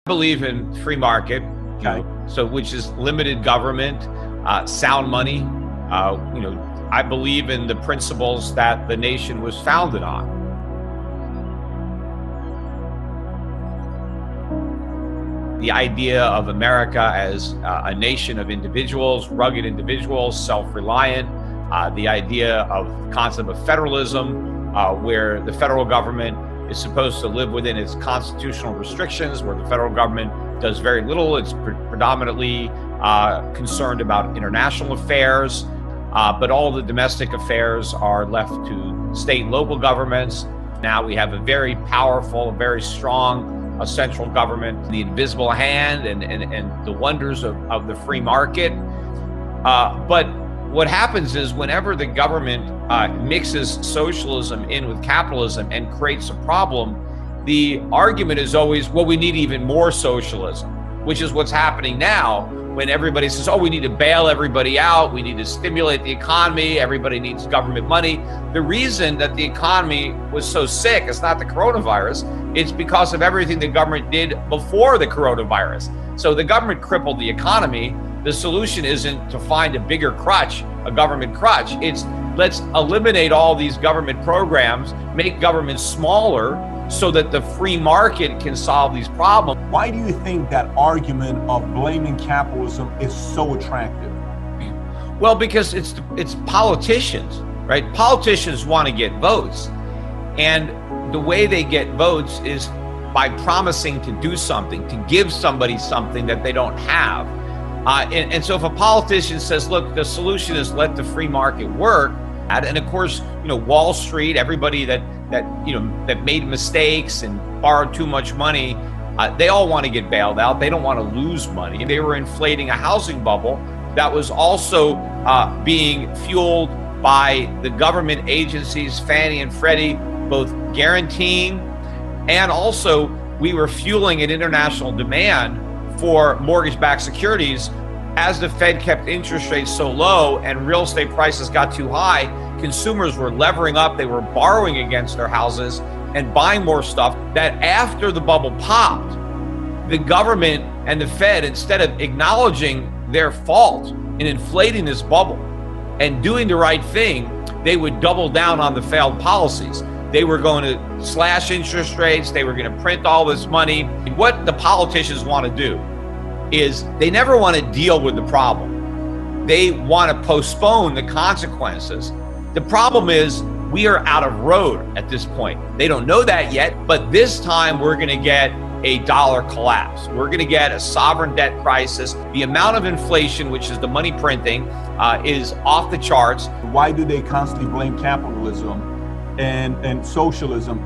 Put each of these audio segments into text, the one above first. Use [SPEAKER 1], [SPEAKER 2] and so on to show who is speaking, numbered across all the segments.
[SPEAKER 1] believe in free market,
[SPEAKER 2] Okay.
[SPEAKER 1] so which is limited government, sound money. I believe in the principles that the nation was founded on. The idea of America as a nation of individuals, rugged individuals, self-reliant, the idea of the concept of federalism, where the federal government is supposed to live within its constitutional restrictions, where the federal government does very little. It's predominantly concerned about international affairs, but all the domestic affairs are left to state and local governments. Now we have a very powerful, very strong central government, the invisible hand and the wonders of the free market. But what happens is whenever the government mixes socialism in with capitalism and creates a problem, the argument is always, well, we need even more socialism, which is what's happening now when everybody says, oh, we need to bail everybody out, we need to stimulate the economy, everybody needs government money. The reason that the economy was so sick, it's not the coronavirus, it's because of everything the government did before the coronavirus. So the government crippled the economy. The solution isn't to find a bigger crutch, a government crutch. It's let's eliminate all these government programs, make government smaller so that the free market can solve these problems.
[SPEAKER 2] Why do you think that argument of blaming capitalism is so attractive?
[SPEAKER 1] Well, because it's politicians, right? Politicians want to get votes. And the way they get votes is by promising to do something, to give somebody something that they don't have. And so if a politician says, look, the solution is let the free market work, and of course, Wall Street, everybody that made mistakes and borrowed too much money, they all want to get bailed out. They don't want to lose money. They were inflating a housing bubble that was also being fueled by the government agencies, Fannie and Freddie, both guaranteeing, and also we were fueling an international demand for mortgage-backed securities. As the Fed kept interest rates so low and real estate prices got too high, consumers were levering up, they were borrowing against their houses and buying more stuff, that after the bubble popped, the government and the Fed, instead of acknowledging their fault in inflating this bubble and doing the right thing, they would double down on the failed policies. They were going to slash interest rates, they were going to print all this money. What the politicians want to do is they never want to deal with the problem. They want to postpone the consequences. The problem is we are out of road at this point. They don't know that yet, but this time we're going to get a dollar collapse. We're going to get a sovereign debt crisis. The amount of inflation, which is the money printing, is off the charts.
[SPEAKER 2] Why do they constantly blame capitalism and socialism?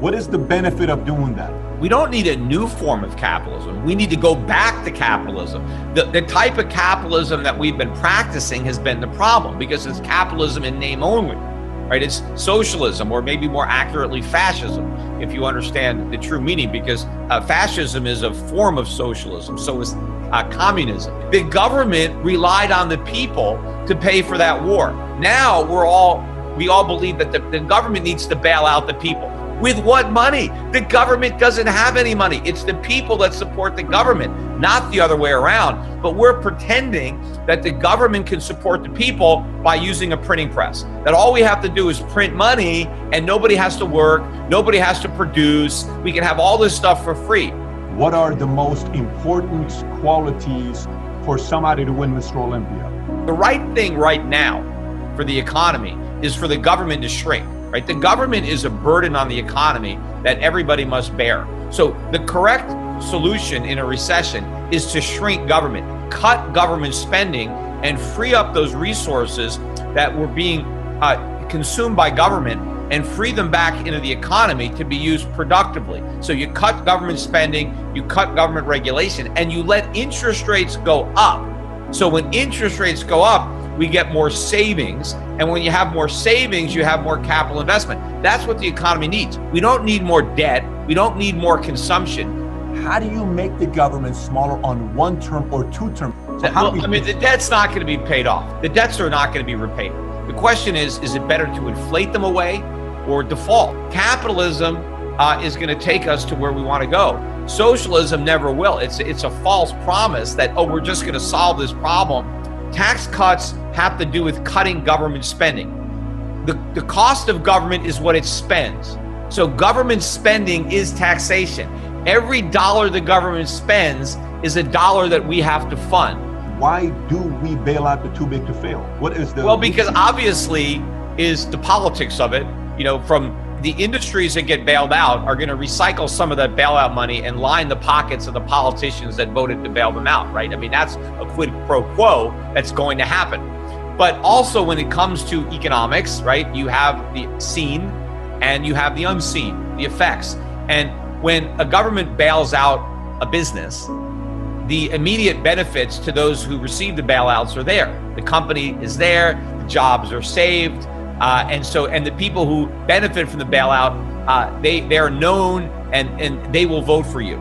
[SPEAKER 2] What is the benefit of doing that?
[SPEAKER 1] We don't need a new form of capitalism. We need to go back to capitalism. The type of capitalism that we've been practicing has been the problem because it's capitalism in name only, right? It's socialism, or maybe more accurately fascism, if you understand the true meaning, because fascism is a form of socialism. So is communism. The government relied on the people to pay for that war. Now we all believe that the government needs to bail out the people. With what money? The government doesn't have any money. It's the people that support the government, not the other way around. But we're pretending that the government can support the people by using a printing press. That all we have to do is print money and nobody has to work, nobody has to produce. We can have all this stuff for free.
[SPEAKER 2] What are the most important qualities for somebody to win Mr. Olympia?
[SPEAKER 1] The right thing right now for the economy is for the government to shrink. Right? The government is a burden on the economy that everybody must bear. So the correct solution in a recession is to shrink government, cut government spending, and free up those resources that were being consumed by government and free them back into the economy to be used productively. So you cut government spending, you cut government regulation, and you let interest rates go up. So when interest rates go up, we get more savings. And when you have more savings, you have more capital investment. That's what the economy needs. We don't need more debt. We don't need more consumption.
[SPEAKER 2] How do you make the government smaller on 1 term or 2 term?
[SPEAKER 1] The debt's not going to be paid off. The debts are not going to be repaid. The question is it better to inflate them away or default? Capitalism is going to take us to where we want to go. Socialism never will. It's a false promise that, oh, we're just going to solve this problem. Tax cuts have to do with cutting government spending. The cost of government is what it spends. So government spending is taxation. Every dollar the government spends is a dollar that we have to fund.
[SPEAKER 2] Why do we bail out the too big to fail? What is the...
[SPEAKER 1] Well, because obviously is the politics of it, from the industries that get bailed out are going to recycle some of that bailout money and line the pockets of the politicians that voted to bail them out, right? I mean, that's a quid pro quo that's going to happen. But also when it comes to economics, right, you have the seen and you have the unseen, the effects. And when a government bails out a business, the immediate benefits to those who receive the bailouts are there. The company is there, the jobs are saved, and the people who benefit from the bailout, they are known and they will vote for you.